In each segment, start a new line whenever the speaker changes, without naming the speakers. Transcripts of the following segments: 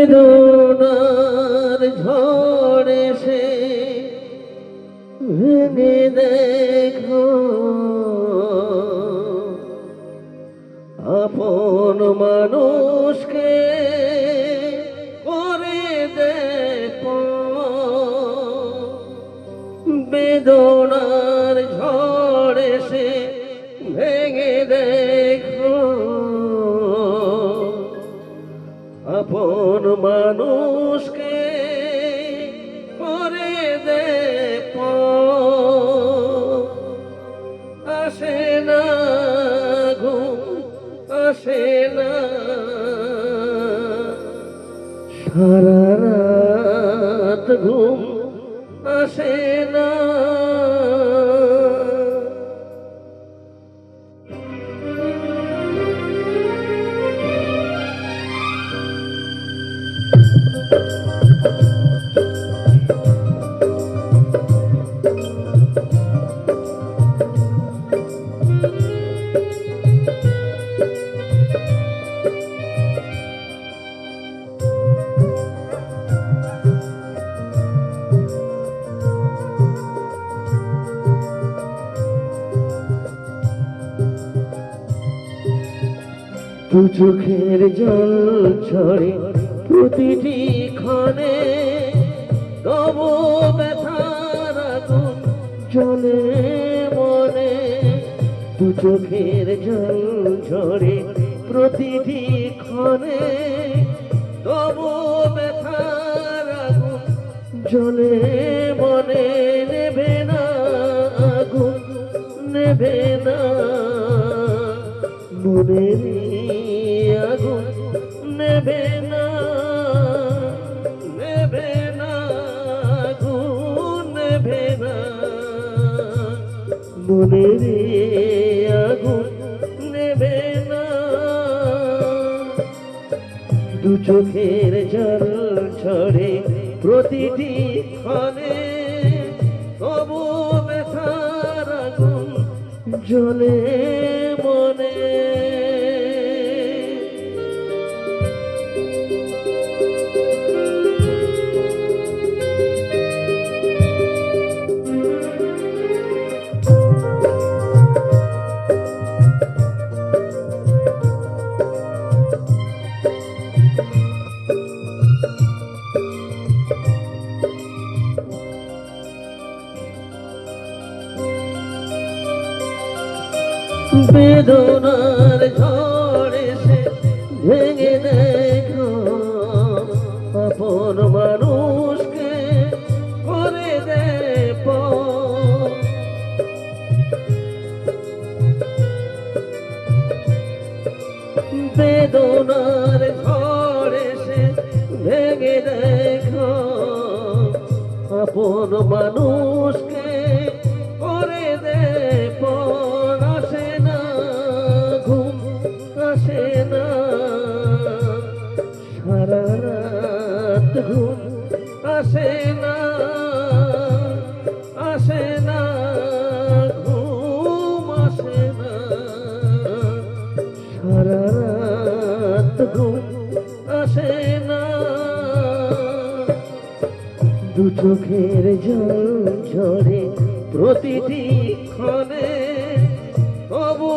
বেদনার ঝড়ে সে ভেঙে দেখো আপন মানুষকে করে দেখো বেদনার ঝড়ে সে ভেঙে দেখো আপন মানুষকে করে দেখো আসে না ঘুম আসে না সারা রাত ঘুম আসে না দু চোখের জল ঝরে প্রতিটি ক্ষণে তব ব্যথার আগুন জ্বলে মনে দু চোখের জল ঝরে প্রতিটি ক্ষণে তব ব্যথার আগুন জ্বলে মনে নেবে না আগুন নেবে না মনের আগুন নেবে না নেবে না আগুন নেবে না মনের আগুন নেবে না দু চোখের জল ঝরে প্রতিটি ক্ষণে তবু ব্যথার আগুন জ্বলে মনে বেদনার ঝড়ে সে ভেঙে দেখো আপন মানুষকে করে দেখো বেদনার ঝড়ে সে ভেঙে দেখো আপন মানুষকে করে দেখো সারা রাত ঘুম আসে না আসে না ঘুম আসে না সারা রাত ঘুম আসে না দু চোখের জল ঝরে প্রতিটি ক্ষণে তবু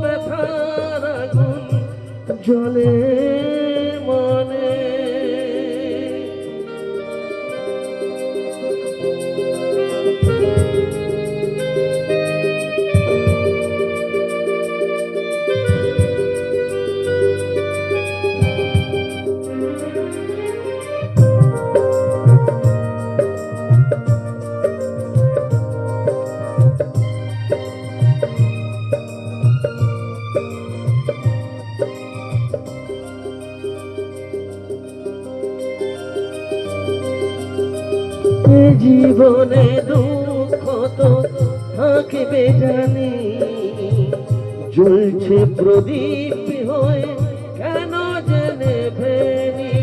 ব্যথার আগুন জ্বলে মনে জীবনে দুঃখ তো থাকবে জানি জ্বলছে প্রদীপ হয়ে কেন জেনে ভেনি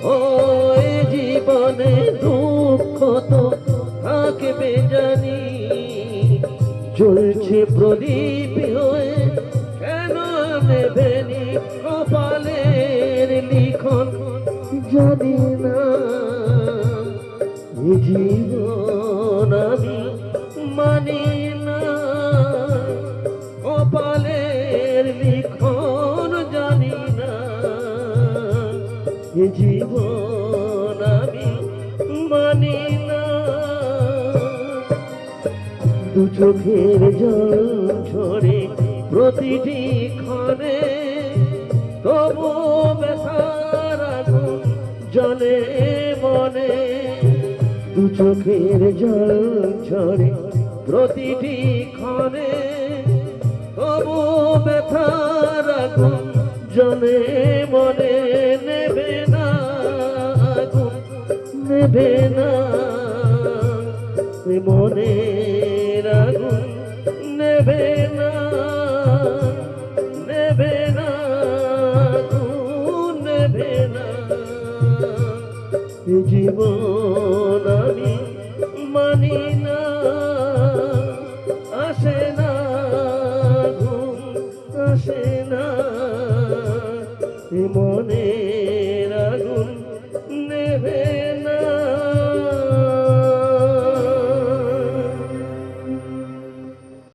ও জীবনে দুঃখ তো থাকবে জানি জ্বলছে প্রদীপ হয়ে নেভেনি কপালের লিখন জানি না এ জীবন আমি মানি না কপালের লিখন জানি না এ জীবন আমি মানি না দু চোখের জল ঝরে প্রতিটি ক্ষণে তবু ব্যথার আগুন জলে মনে দু চোখের জল ঝরে প্রতিটি ক্ষণে তবু ব্যথার আগুন জলে মনে নেবে না আগুন নেবে না মনের আগুন নেবে না নেবে না আগুন নেবে না জীবন